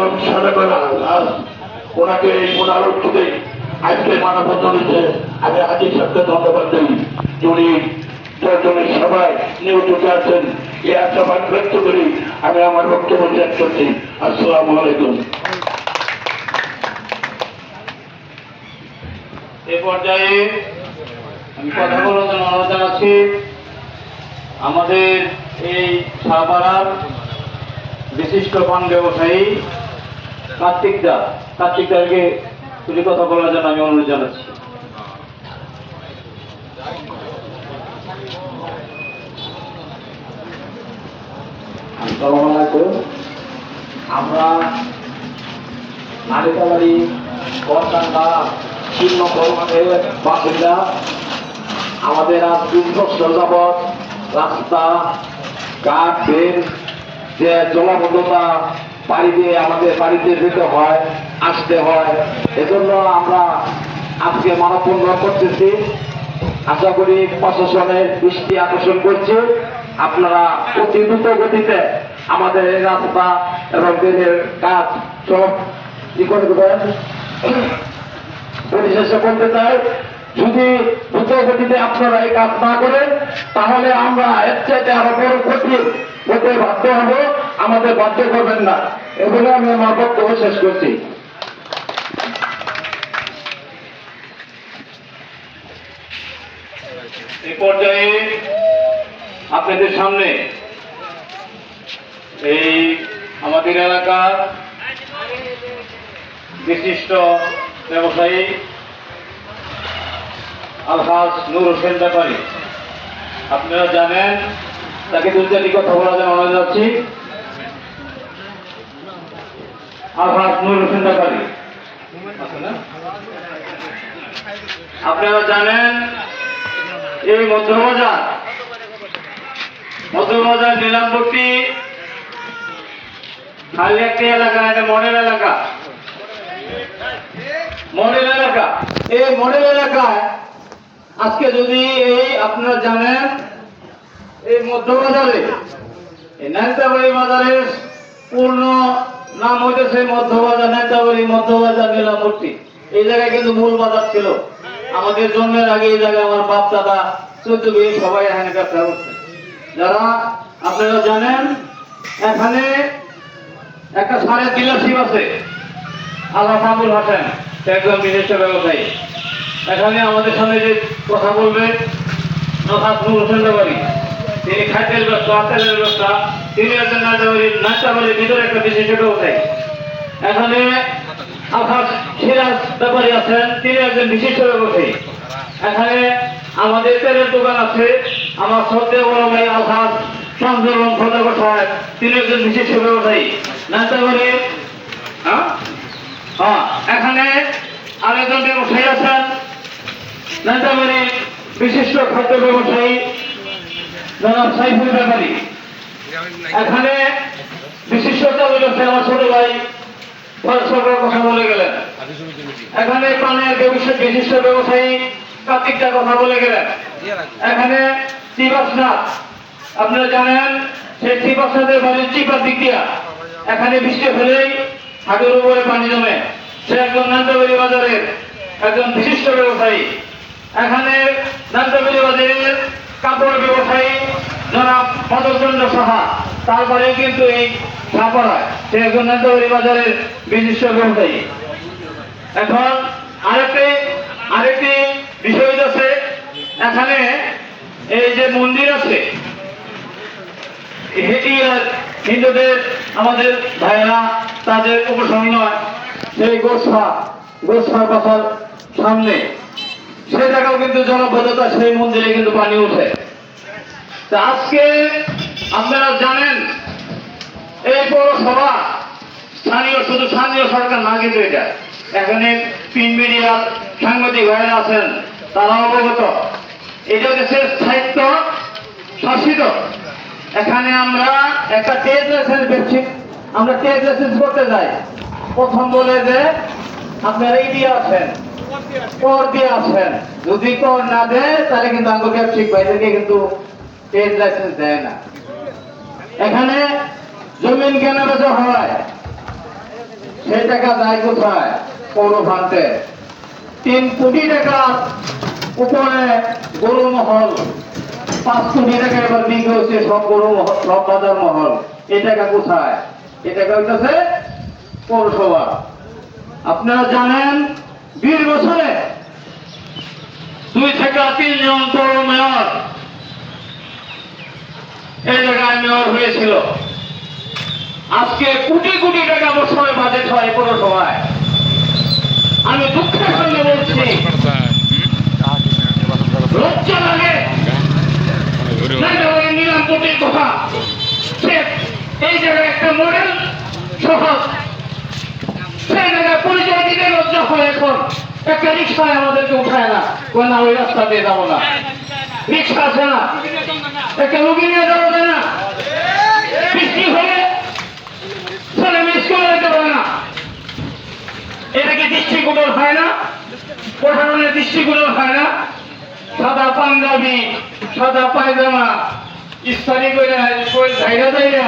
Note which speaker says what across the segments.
Speaker 1: বেগম সাদাকলা ওনাকে এই পুনরুত্থিতে আজকে মানববন্ধন হয়েছে। আমি হাজির সাথে ধন্যবাদ দিই উনি জনের সবাই নিয়োজিত আছেন। এই আশাবাদ ব্যক্ত করি আমি আমার বক্তব্য শেষ করছি। আসসালামু আলাইকুম।
Speaker 2: এ পর্যায়ে আমি কথা বলার জন্য অনুরোধ জানাচ্ছি আমাদের এই সাপাড়ার বিশিষ্ট পান ব্যবসায়ী কার্তিক দাকে তুমি কথা বলার জন্য আমি অনুরোধ জানাচ্ছি।
Speaker 3: আসসালামু আলাইকুম। আমরা নালিতাবাড়ি করকান্দা 3 নম্বর ওয়ার্ডের বাসিন্দা। আমাদের আজ 2 বছর যাবৎ রাস্তা ঘাট বের যে জলাবদ্ধতা বাড়ি দিয়ে আমাদের বাড়িতে যেতে হয় আসতে হয়, এজন্য আমরা আজকে মানববন্ধন করতেছি। আশা করি প্রশাসনের দৃষ্টি আকর্ষণ করছি, আপনারা অতি দ্রুত গতিতে আমাদের এই রাস্তা এবং ট্রেনের কাজ সব কি করে দেবেন। পরিশেষে বলতে চাই, যদি দ্রুত গতিতে আপনারা এই কাজ না করেন তাহলে আমরা এর চাইতে আরো বড় কঠিন হতে বাধ্য হব, আমাদের বাধ্য করবেন না। এগুলো আমি আমার বক্তব্য শেষ করছি।
Speaker 2: এই পর্যায়ে আপনাদের সামনে এই আমাদের এলাকার বিশিষ্ট ব্যবসায়ী আলহাজ নূর হোসেন ব্যাপারী, আপনারা জানেন, তাকে দুটি কথা বলার জন্য অনুরোধ যাচ্ছি। আলহাজ নূর হোসেন ব্যাপারী, আপনারা জানেন এই মধ্যবাজার নিলামপট্টি খালি একটি এলাকা, এটা মডেল এলাকা। এই মডেল এলাকায় আজকে যদি এই আপনারা জানেন এই মধ্যবাজারে নাইতাবাড়ি বাজারের পূর্ণ নাম হইতেছে নাইতাবাড়ি মধ্যবাজার নিলামপট্টি। এই জায়গায় কিন্তু মূল বাজার ছিল। আমাদের জন্মের আগে এই জায়গায় আমার বাপ দাদা 14 বিয়ে সবাই এখানে ব্যবসা করছে। যারা আপনারা জানেন এখানে একটা সারের ডিলারশিপ আছে, আলহাজ আবুল হোসেন, একজন বিশিষ্ট ব্যবসায়ী। এখানে আমাদের সামনে যে কথা বলবে আলহাজ নূর হোসেন ব্যাপারী, তিনি খাদ্যের ব্যবসা, তেলের ব্যবসা, তিনি একজন নাইতাবাড়ির ভিতরে একটা বিশিষ্ট ব্যবসায়ী। এখানে আলহাজ সিরাজ ব্যাপারী আছেন, তিনি একজন বিশিষ্ট ব্যবসায়ী। এখানে আমাদের তেলের দোকান আছে, আমার শ্রদ্ধেয় বড় ভাই আলহাজ শামসুল আলম সদাগর সাহেব, তিনি একজন বিশিষ্ট ব্যবসায়ী নাইতাবাড়ির। এখানে আরেকজন ব্যবসায়ী আছেন নাইতাবাড়ির বিশিষ্ট খাদ্য ব্যবসায়ী জনাব সাইফুল ব্যাপারী। এখানে বিশিষ্ট চালু ব্যবসায়ী আমার ছোট ভাই সরকার কথা বলে গেলেন। এখানে পানের বিশিষ্ট ব্যবসায়ী কার্তিকটা কথা বলে গেলেন। এখানে চিবাসনাথ, আপনারা জানেন সেই চিবাসনাথের বাড়ির চিপার দিক দিয়া এখানে বৃষ্টি হলেই হাটের উপরে পানি জমে। সে একজন নাইতাবাড়ি বাজারের একজন বিশিষ্ট ব্যবসায়ী। এখানে নাইতাবাড়ি বাজারের কাপড় ব্যবসায়ী জনাব মদনচন্দ্র সাহা, তারপরে কিন্তু এই সাপাড়ায় সে একজন নাইতাবাড়ি বাজারের বিশিষ্ট ব্যবসায়ী। এখন আরেকটি বিষয় আছে, এখানে এই যে মন্দির আছে, এটি হিন্দুদের আমাদের ভাইয়েরা তাদের উপসংহার সেই গোসা কথার সামনে সে জায়গাও কিন্তু জনবদ্ধতা, সেই মন্দিরে কিন্তু পানি উঠে। তা আজকে আপনারা জানেন এই পৌরসভা শুধু স্থানীয় সরকার না, কিন্তু এটা এখানে প্রিন্ট মিডিয়ার সাংবাদিক ভাইয়েরা আছেন, তারা অবগত। এটা দেশের সাহিত্য শাসিত। এখানে আমরা একটা ট্রেড লাইসেন্স করতে যাই, প্রথম বলে যে আপনারা এই দিয়ে আছেন, কর দিয়ে আছেন, যদি কর না দেয় তাহলে কিন্তু আমাকে ব্যবসায়িক ভাইদেরকে কিন্তু ট্রেড লাইসেন্স দেয় না। এখানে জমিন কেনা বেচা হয়, সেই টাকা যায় কোথায়? পৌর ফান্ডে। 3 কোটি টাকার উপরে গরু মহল, 5 কোটি টাকা এবার বিক্রি হচ্ছে সব গরু মহল, সব বাজার মহল। এই টাকা কোথায়? এই টাকা হইতেছে পৌরসভা। আপনারা জানেন 20 বছরে 2 থেকে 3 জন পৌর মেয়র এই জায়গায় মেয়র হয়েছিল। আজকে কোটি কোটি টাকা বছরে বাজেট হয় পৌরসভায়। আমি দুঃখের সঙ্গে বলছি, লজ্জা লাগে। নিলাম কোটির কথা, সে এই জায়গায় একটা মডেল শহর, সেই জায়গায় পরিচয় দিতে লজ্জা হয়। এখন একটা রিক্সায় আমাদেরকে উঠায় না, না ওই রাস্তা দিয়ে যাবো না, রিক্সা আছে না, একটা রুগী নিয়ে যাওয়া যায় না, বৃষ্টি হলে ছেলে মিস করে যেতে পারে না। এটা কি দৃষ্টিকোণ হয় না? প্রশাসনের দৃষ্টিকোণ হয় না? সাদা পাঞ্জাবি, সাদা পায়জামা ইস্তারি করে ঝাইরা যাইরা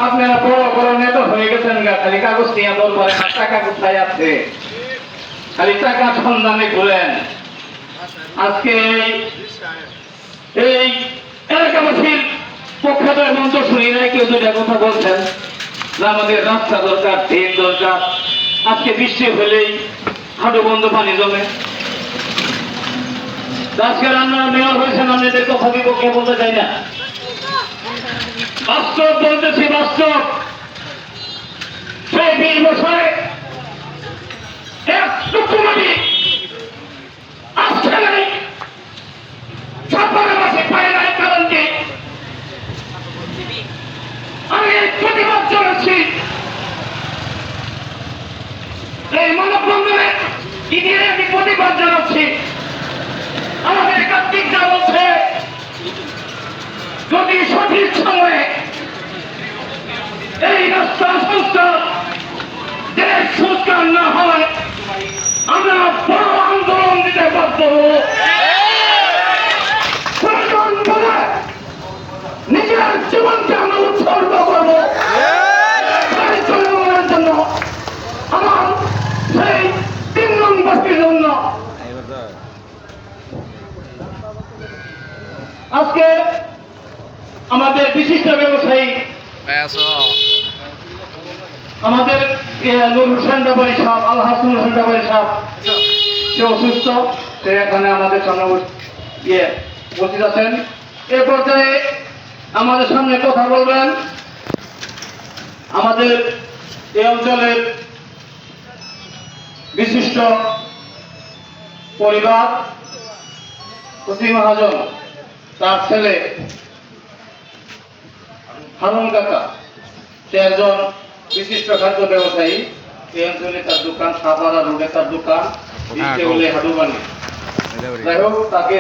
Speaker 2: আপনারা বড় বড় নেতা হয়ে গেছেন গা, খালি কাগজ নিয়ে বলবেন টাকা কোথায় আছে, খালি টাকা সন্ধানে ঘুরেন। আজকে এই এলাকাবাসীর পক্ষে তো এমন তো শুনি নাই কেউ দুইটা কথা বলছেন যে আমাদের রাস্তা দরকার, ট্রেন দরকার। আজকে বৃষ্টি হলেই হাঁটু বন্ধ পানি জমে। আজকে আপনারা মেয়র হয়েছেন, আপনাদের কথা বিপক্ষে বলতে চাই না, বাস্তব বলতেছি, বাস্তব। সেই 20 বছরে 1 লক্ষ কোটি আসছে নাই, ছাপানাবাসী পায় নাই। কারণ কি? আমি প্রতিবাদ জানাচ্ছি, এই মানববন্ধনে গিয়ে আমি প্রতিবাদ জানাচ্ছি। আমাদের কার্তিক যা বলছে, যদি সঠিক সময়ে এই রাস্তা সংস্কার, দেশ সংস্কার না হয়, আমরা বড় আন্দোলন দিতে বাধ্য হব। প্রয়োজন বলে নিজের জীবনকে আমরা উৎসর্গ করব জনগণের জন্য, আমার সেই 3 নম্বরটির জন্য। আজকে আমাদের বিশিষ্ট ব্যবসায়ী, আমাদের নূর হোসেন ব্যাপারী সাহেব, আল হাসান হোসেন ব্যাপারী সাহেব, সে অসুস্থ, সে এখানে আমাদের সামনে উপস্থিত আছেন। এ পর্যায়ে আমাদের সামনে কথা বলবেন আমাদের এই অঞ্চলের বিশিষ্ট পরিবার, ওসি মহাজন, তার ছেলে হারুন কাকা। সে একজন বিশিষ্ট খাদ্য ব্যবসায়ী। এই অঞ্চলে তার দোকান, সাপাড়া রোডে তার দোকান, হাডুবানি। যাই হোক, তাকে